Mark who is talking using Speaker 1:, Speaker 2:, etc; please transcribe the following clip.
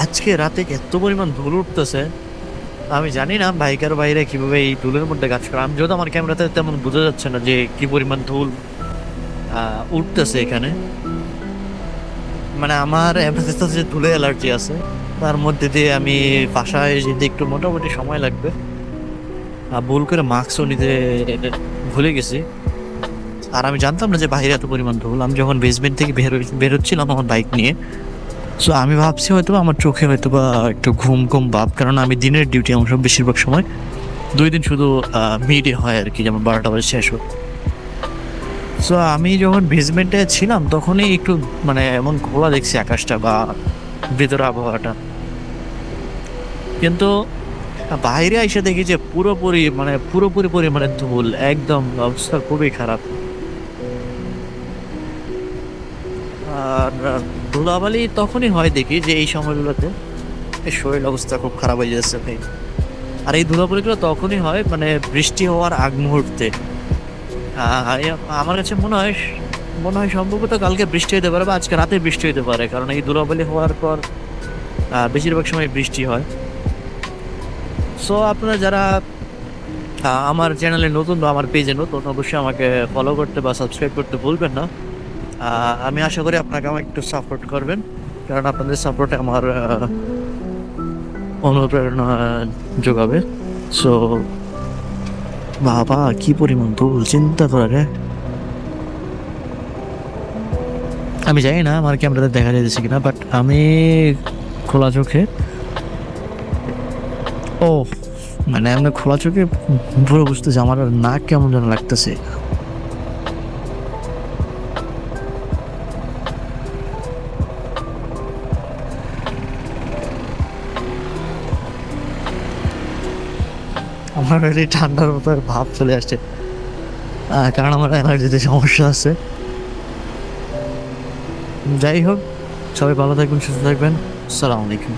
Speaker 1: আজকে রাতে এত পরিমাণ ধুল উঠতেছে, আমি জানি না বাইকের বাইরে কিভাবে এই ধুলের মধ্যে কাজ করে। আমি যেহেতু আমার ক্যামেরাতে তেমন বোঝা যাচ্ছে না যে কি পরিমাণ ধুল উঠতেছে এখানে। মানে আমার এমনিতে যে ধুলে অ্যালার্জি আছে, তার মধ্যে দিয়ে আমি বাসায় যেতে একটু মোটামুটি সময় লাগবে। ভুল করে মাস্কও নিতে ভুলে গেছি। আর আমি জানতাম না যে বাইরে এত পরিমাণ ধুল। আমি যখন বেসমেন্ট থেকে বেরোচ্ছিলাম আমার বাইক নিয়ে, সো আমি ভাবছি হয়তো বা আমার চোখে হয়তো বা একটু ঘুম ঘুম ভাব, কারণ আমি দিনের ডিউটি আমার সব বেশিরভাগ সময় 2 দিন শুধু মিডে হয় আর কি, যেমন 12টা বাজে শেষ হয়। সো আমি যখন বেসমেন্টে ছিলাম তখনই একটু মানে এমন খোলা দেখছি আকাশটা বা ভেতরে আবহাওয়াটা, কিন্তু বাইরে এসে দেখি যে পুরোপুরি পরিমাণে ধুল, একদম অবস্থা খুবই খারাপ। আর ধুলাবালি তখনই হয় দেখি যে এই সময়গুলোতে এই শরীর অবস্থা খুব খারাপ হয়ে যাচ্ছে ভাই। আর এই ধুলাবালিগুলো তখনই হয় মানে বৃষ্টি হওয়ার আগ মুহূর্তে। আমার কাছে মনে হয় সম্ভবত কালকে বৃষ্টি হতে পারে বা আজকে রাতে বৃষ্টি হতে পারে, কারণ এই ধুলাবালি হওয়ার পর বেশিরভাগ সময় বৃষ্টি হয়। সো আপনারা যারা আমার চ্যানেলে নতুন বা আমার পেজে নতুন, অবশ্যই আমাকে ফলো করতে বা সাবস্ক্রাইব করতে ভুলবেন না। আমি আশা করি আপনাকে আমাকে একটু সাপোর্ট করবেন, কারণ আপনাদের সাপোর্ট আমার অনুপ্রেরণা যোগাবে। সো বাবা কি পরিমাণ ধুল, চিন্তা করা যায়। আমি জানি না আমার ক্যামেরাতে দেখা যাচ্ছে কিনা, বাট আমি খোলা চোখে, ও মানে আমি খোলা চোখে পুরো বুঝতেছি আমার নাক কেমন যেন লাগতেছে। আমার এই ঠান্ডার মতো ভাব চলে আসছে, কারণ আমার অ্যালার্জিতে সমস্যা আছে। যাই হোক, সবাই ভালো থাকবেন, সুস্থ থাকবেন। আসসালামু আলাইকুম।